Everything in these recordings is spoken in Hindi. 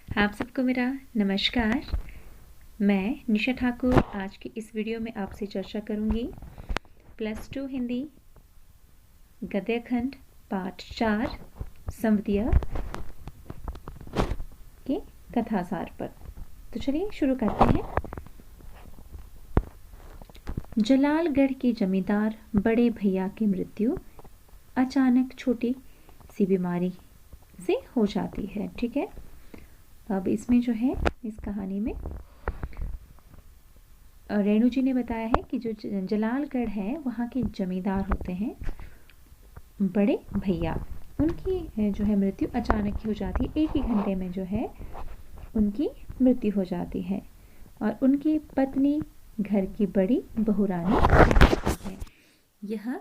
आप सबको मेरा नमस्कार। मैं निशा ठाकुर आज की इस वीडियो में आपसे चर्चा करूंगी +2 हिंदी गद्य खंड पाठ 4 संवदिया के कथासार पर। तो चलिए शुरू करते हैं। जलालगढ़ के जमींदार बड़े भैया की मृत्यु अचानक छोटी सी बीमारी से हो जाती है। ठीक है, अब इसमें जो है इस कहानी में रेणु जी ने बताया है कि जो जलालगढ़ है वहाँ के जमींदार होते हैं बड़े भैया, उनकी जो है मृत्यु अचानक ही हो जाती है। एक ही घंटे में जो है उनकी मृत्यु हो जाती है और उनकी पत्नी घर की बड़ी बहुरानी है। यह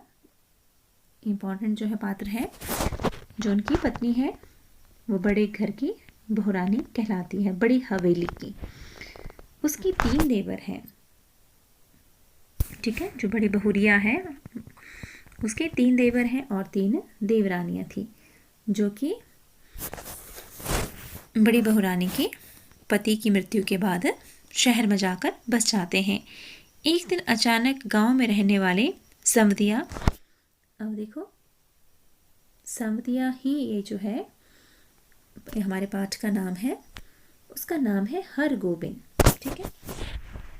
इम्पोर्टेंट जो है पात्र है। जो उनकी पत्नी है वो बड़े घर की बहुरानी कहलाती है, बड़ी हवेली की। उसकी 3 देवर हैं। ठीक है, जो बड़ी बहुरिया है उसके 3 देवर हैं और 3 देवरानियां थी, जो कि बड़ी बहुरानी के पति की मृत्यु के बाद शहर में जाकर बस जाते हैं। एक दिन अचानक गांव में रहने वाले संवदिया, अब देखो संवदिया ही ये जो है हमारे पाठ का नाम है, उसका नाम है हरगोबिंद। ठीक है,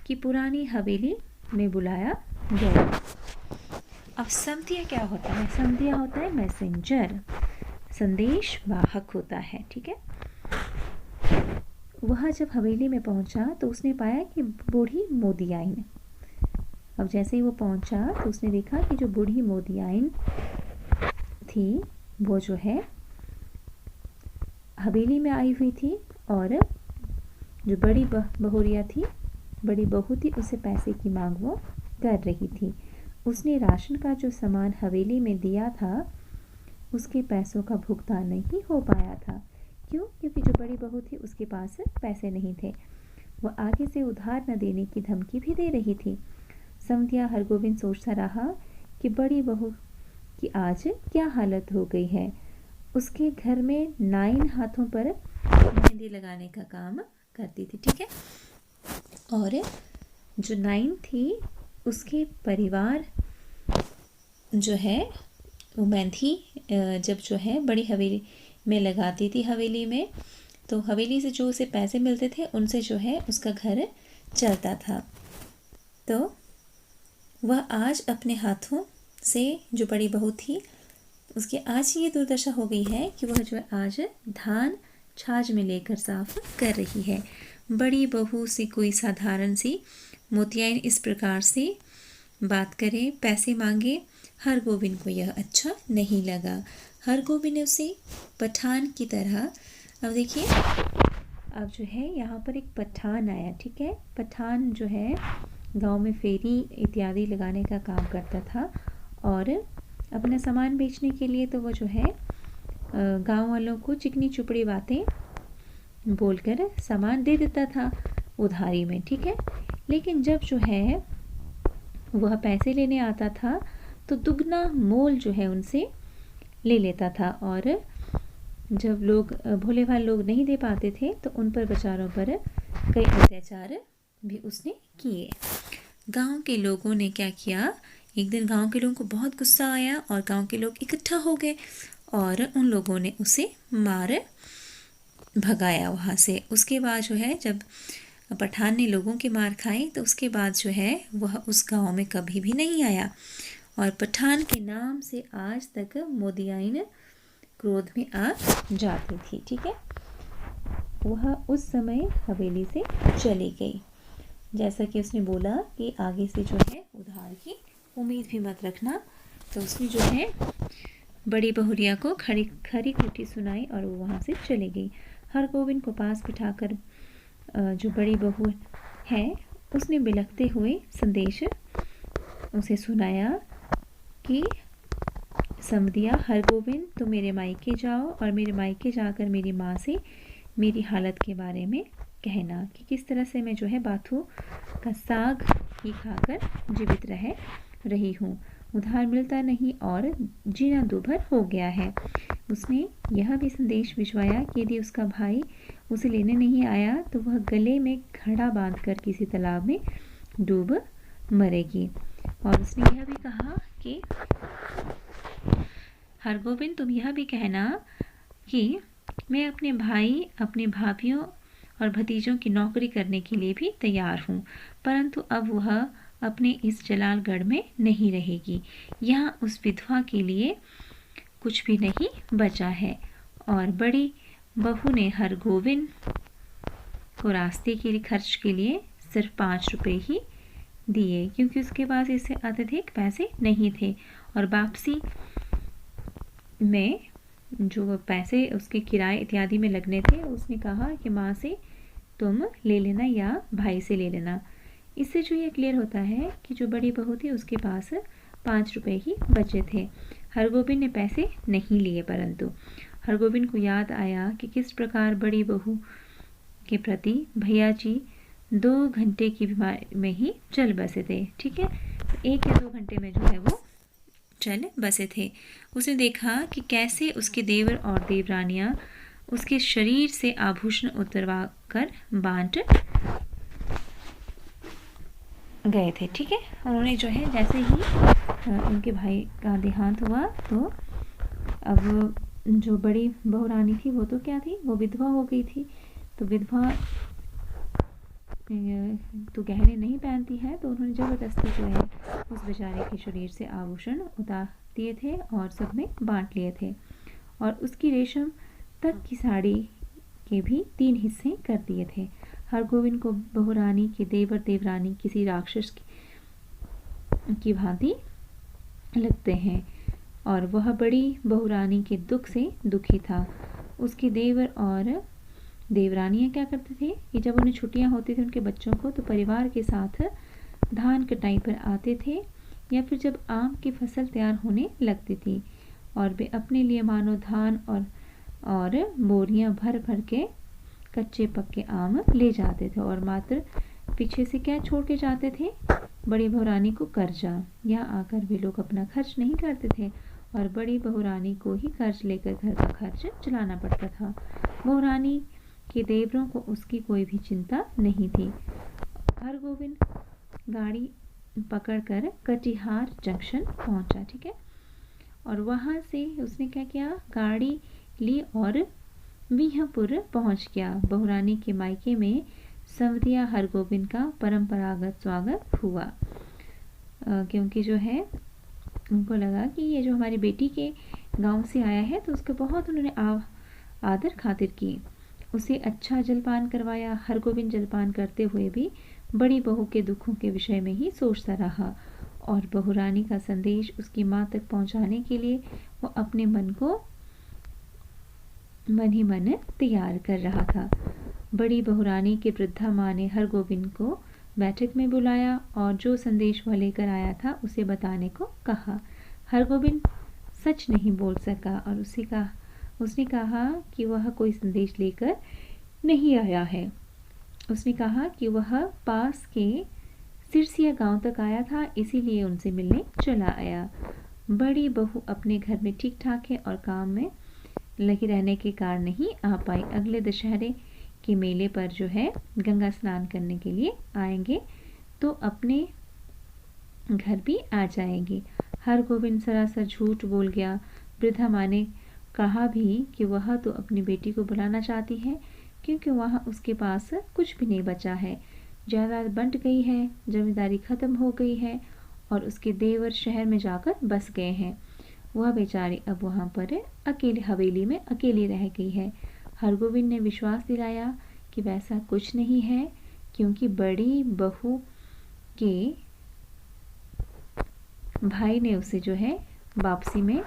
कि पुरानी हवेली में बुलाया गया। अब संवदिया क्या होता है? संवदिया होता है मैसेंजर, संदेश वाहक होता है। ठीक है, वह जब हवेली में पहुंचा तो उसने पाया कि बूढ़ी मोदियाइन, अब जैसे ही वो पहुंचा तो उसने देखा कि जो बूढ़ी मोदियाइन थी वो जो है हवेली में आई हुई थी और जो बड़ी बहुरिया थी, बड़ी बहू थी, उससे पैसे की मांग वो कर रही थी। उसने राशन का जो सामान हवेली में दिया था उसके पैसों का भुगतान नहीं हो पाया था। क्यों? क्योंकि जो बड़ी बहू थी उसके पास पैसे नहीं थे। वह आगे से उधार न देने की धमकी भी दे रही थी। संवदिया हरगोबिंद सोचता रहा कि बड़ी बहू की आज क्या हालत हो गई है। उसके घर में 9 हाथों पर मेहंदी लगाने का काम करती थी। ठीक है, और जो 9 थी उसके परिवार जो है वो मेहंदी जब जो है बड़ी हवेली में लगाती थी हवेली में, तो हवेली से जो उसे पैसे मिलते थे उनसे जो है उसका घर चलता था। तो वह आज अपने हाथों से, जो बड़ी बहू थी उसकी आज ये दुर्दशा हो गई है कि वह जो है आज धान छाछ में लेकर साफ कर रही है। बड़ी बहू से कोई साधारण सी मोतियाइन इस प्रकार से बात करे, पैसे मांगे, हरगोबिंद को यह अच्छा नहीं लगा। हरगोबिंद ने उसे पठान की तरह, अब देखिए अब जो है यहाँ पर एक पठान आया। ठीक है, पठान जो है गांव में फेरी इत्यादि लगाने का काम करता था और अपना सामान बेचने के लिए तो वो जो है गांव वालों को चिकनी चुपड़ी बातें बोलकर सामान दे देता था उधारी में। ठीक है, लेकिन जब जो है वह पैसे लेने आता था तो दुगना मोल जो है उनसे ले लेता था और जब लोग भोले भाले लोग नहीं दे पाते थे तो उन पर बेचारों पर कई अत्याचार भी उसने किए। गांव के लोगों ने क्या किया, एक दिन गांव के लोगों को बहुत गुस्सा आया और गांव के लोग इकट्ठा हो गए और उन लोगों ने उसे मार भगाया वहाँ से। उसके बाद जो है जब पठान ने लोगों की मार खाई तो उसके बाद जो है वह उस गांव में कभी भी नहीं आया और पठान के नाम से आज तक मोदियाइन क्रोध में आ जाती थी। ठीक है, वह उस समय हवेली से चली गई। जैसा कि उसने बोला कि आगे से जो है उधार की उम्मीद भी मत रखना, तो उसने जो है बड़ी बहुरिया को खरी खोटी सुनाई और वो वहाँ से चली गई। हरगोबिंद को पास बिठाकर जो बड़ी बहू है उसने बिलखते हुए संदेश उसे सुनाया कि संवदिया, हरगोबिंद तुम मेरे मायके जाओ और मेरे मायके जाकर मेरी माँ से मेरी हालत के बारे में कहना कि किस तरह से मैं जो है बाथू का साग ही खाकर जीवित रह रही हूँ, उधार मिलता नहीं और जीना दूभर हो गया है। उसने यह भी संदेश भिजवाया कि यदि उसका भाई उसे लेने नहीं आया तो वह गले में घड़ा बांधकर किसी तालाब में डूब मरेगी। और उसने यह भी कहा कि हरगोविंद, तुम यह भी कहना कि मैं अपने भाई, अपने भाभियों और भतीजों की नौकरी करने के लिए भी तैयार हूँ, परंतु अब वह अपने इस जलालगढ़ में नहीं रहेगी। यहाँ उस विधवा के लिए कुछ भी नहीं बचा है। और बड़ी बहू ने हरगोविंद को रास्ते के लिए खर्च के लिए सिर्फ 5 रुपये ही दिए, क्योंकि उसके पास इससे अत्यधिक पैसे नहीं थे। और वापसी में जो पैसे उसके किराए इत्यादि में लगने थे, उसने कहा कि माँ से तुम ले लेना या भाई से ले लेना। इससे जो ये क्लियर होता है कि जो बड़ी बहू थी उसके पास 5 रुपये ही बचे थे। हरगोविंद ने पैसे नहीं लिए, परंतु हरगोविंद को याद आया कि किस प्रकार बड़ी बहू के प्रति भैया जी 2 घंटे की बीमारी में ही चल बसे थे। ठीक है, 1 या 2 घंटे में जो है वो चल बसे थे। उसने देखा कि कैसे उसके देवर और देवरानियां उसके शरीर से आभूषण उतरवा कर बांट गए थे। ठीक है, उन्होंने जो है जैसे ही उनके भाई का देहांत हुआ तो अब जो बड़ी बहू रानी थी वो तो क्या थी, वो विधवा हो गई थी। तो विधवा तो गहने नहीं पहनती है, तो उन्होंने ज़बरदस्ती जो है उस बेचारे के शरीर से आभूषण उतार दिए थे और सब में बांट लिए थे। और उसकी रेशम तक की साड़ी के भी 3 हिस्से कर दिए थे। हरगोविंद को बहुरानी के देवर देवरानी किसी राक्षस की भांति लगते हैं, और वह बड़ी बहुरानी के दुख से दुखी था। उसके देवर और देवरानियाँ क्या करते थे कि जब उन्हें छुट्टियाँ होती थी उनके बच्चों को, तो परिवार के साथ धान कटाई पर आते थे, या फिर जब आम की फसल तैयार होने लगती थी और वे अपने लिए मानो धान और बोरियां भर भर के कच्चे पक्के आम ले जाते थे, और मात्र पीछे से क्या छोड़ के जाते थे, बड़ी बहुरानी को कर्जा। यहाँ आकर वे लोग अपना खर्च नहीं करते थे और बड़ी बहुरानी को ही कर्ज लेकर घर का खर्च चलाना पड़ता था। बहुरानी के देवरों को उसकी कोई भी चिंता नहीं थी। हरगोविंद गाड़ी पकड़कर कटिहार जंक्शन पहुंचा। ठीक है, और वहां से उसने क्या किया, गाड़ी ली और विहपुर पहुंच गया। बहुरानी के मायके में संवरिया हरगोविंद का परंपरागत स्वागत हुआ, क्योंकि जो है उनको लगा कि ये जो हमारी बेटी के गांव से आया है, तो उसके बहुत उन्होंने आदर खातिर की, उसे अच्छा जलपान करवाया। हरगोविंद जलपान करते हुए भी बड़ी बहू के दुखों के विषय में ही सोचता रहा, और बहुरानी का संदेश उसकी माँ तक पहुँचाने के लिए वो अपने मन को मन ही मन तैयार कर रहा था। बड़ी बहुरानी के वृद्धा माँ ने हरगोविंद को बैठक में बुलाया और जो संदेश वह लेकर आया था उसे बताने को कहा। हरगोविंद सच नहीं बोल सका और उसने कहा कि वह कोई संदेश लेकर नहीं आया है। उसने कहा कि वह पास के सिरसिया गांव तक आया था, इसीलिए उनसे मिलने चला आया। बड़ी बहू अपने घर में ठीक ठाक है और काम में लगी रहने के कारण नहीं आ पाई। अगले दशहरे के मेले पर जो है गंगा स्नान करने के लिए आएंगे, तो अपने घर भी आ जाएंगे। हरगोविंद सरासर झूठ बोल गया। वृद्धा माँ ने कहा भी कि वह तो अपनी बेटी को बुलाना चाहती है, क्योंकि वहाँ उसके पास कुछ भी नहीं बचा है। जायदाद बंट गई है, जमींदारी खत्म हो गई है और उसके देवर शहर में जाकर बस गए हैं। वह बेचारी अब वहाँ पर अकेले हवेली में अकेली रह गई है। हरगोविंद ने विश्वास दिलाया कि वैसा कुछ नहीं है, क्योंकि बड़ी बहू के भाई ने उसे जो है वापसी में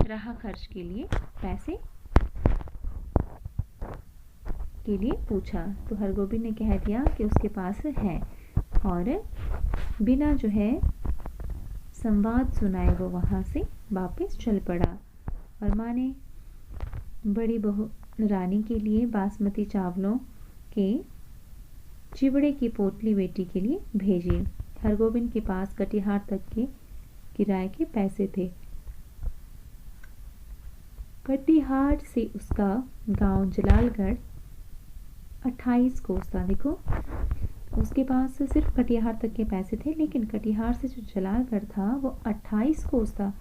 राह खर्च के लिए पैसे के लिए पूछा, तो हरगोविंद ने कह दिया कि उसके पास है, और बिना जो है संवाद सुनाए वो वहाँ से वापस चल पड़ा। और माँ ने बड़ी बहू रानी के लिए बासमती चावलों के चिवड़े की पोटली बेटी के लिए भेजी। हरगोविंद के पास कटिहार तक के किराए के पैसे थे। कटिहार से उसका गांव जलालगढ़ 28 कोस था। देखो, उसके पास सिर्फ कटिहार तक के पैसे थे, लेकिन कटिहार से जो जलालगढ़ था वो 28 कोस था।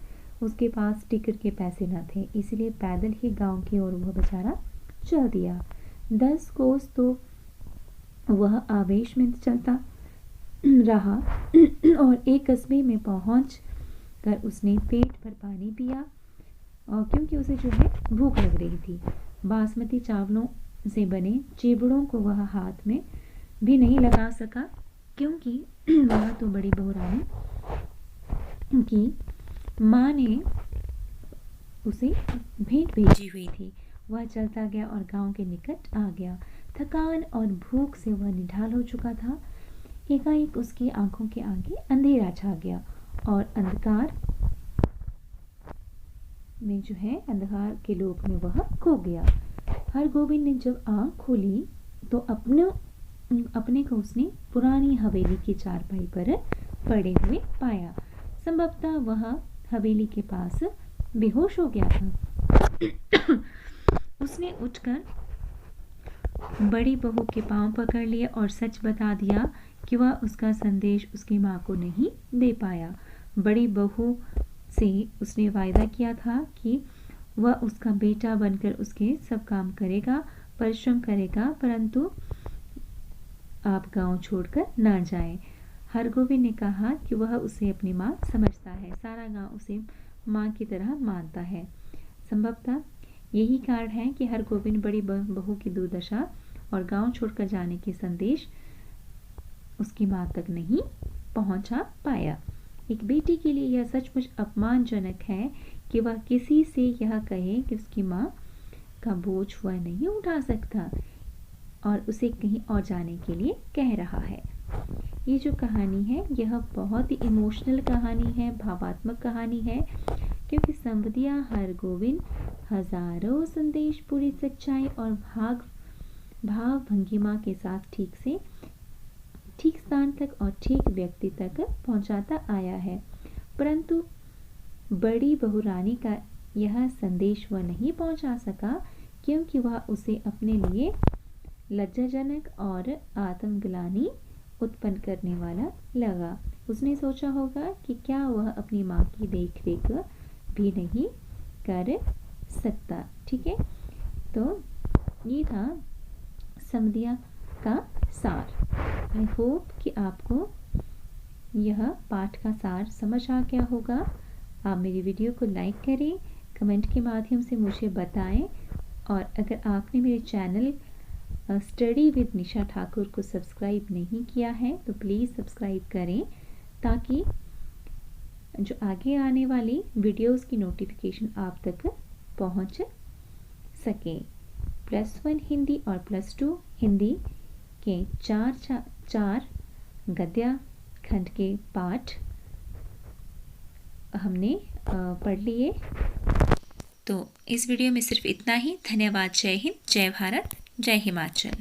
उसके पास टिकट के पैसे न थे, इसलिए पैदल ही गांव की ओर वह बेचारा चल दिया। 10 कोस तो वह आवेश में चलता रहा और एक कस्बे में पहुंच कर उसने पेट भर पानी पिया, और क्योंकि उसे जो है भूख लग रही थी। बासमती चावलों से बने चिबड़ों को वह हाथ में भी नहीं लगा सका, क्योंकि वह तो बड़ी बहू रानी की माँ ने उसे भेंट भेजी हुई थी। वह चलता गया और गांव के निकट आ गया। थकान और भूख से वह निढाल हो चुका था। एकाएक उसकी आंखों के आगे अंधेरा छा गया और अंधकार में जो है अंधकार के लोक में वह खो गया। हरगोविंद ने जब आंख खोली तो अपने को उसने पुरानी हवेली की चारपाई पर पड़े हुए पाया। संभवतः वह हवेली के पास बेहोश हो गया था। उसने उठकर बड़ी बहू के पांव पकड़ लिए और सच बता दिया कि वह उसका संदेश उसकी माँ को नहीं दे पाया। बड़ी बहू से उसने वायदा किया था कि वह उसका बेटा बनकर उसके सब काम करेगा, परिश्रम करेगा, परंतु आप गांव छोड़कर ना जाएं। हरगोविंद ने कहा कि वह उसे अपनी माँ समझता है, सारा गांव उसे माँ की तरह मानता है। संभवतः यही कारण है कि हरगोविंद बड़ी बहू की दुर्दशा और गांव छोड़कर जाने के संदेश उसकी माँ तक नहीं पहुंचा पाया। एक बेटी के लिए यह सचमुच अपमानजनक है कि वह किसी से यह कहे कि उसकी माँ का बोझ वह नहीं उठा सकता और उसे कहीं और जाने के लिए कह रहा है। ये जो कहानी है यह बहुत ही इमोशनल कहानी है, भावात्मक कहानी है, क्योंकि समधिया हरगोविंद हजारों संदेश पूरी सच्चाई और भाव भंगिमा के साथ ठीक स्थान तक और ठीक व्यक्ति तक पहुंचाता आया है, परंतु बड़ी बहू रानी का यह संदेश वह नहीं पहुंचा सका, क्योंकि वह उसे अपने लिए लज्जाजनक और आत्मग्लानि उत्पन्न करने वाला लगा। उसने सोचा होगा कि क्या वह अपनी माँ की देखरेख भी नहीं कर सकता। ठीक है, तो ये था समधिया का सार। आई होप कि आपको यह पाठ का सार समझ आ गया होगा। आप मेरी वीडियो को लाइक करें, कमेंट के माध्यम से मुझे बताएं, और अगर आपने मेरे चैनल स्टडी विद निशा ठाकुर को सब्सक्राइब नहीं किया है तो प्लीज़ सब्सक्राइब करें, ताकि जो आगे आने वाली वीडियोस की नोटिफिकेशन आप तक पहुंच सके। +1 हिंदी और +2 हिंदी के चार गद्य खंड के पाठ हमने पढ़ लिए। तो इस वीडियो में सिर्फ इतना ही। धन्यवाद। जय हिंद, जय भारत, जय हिमाचल।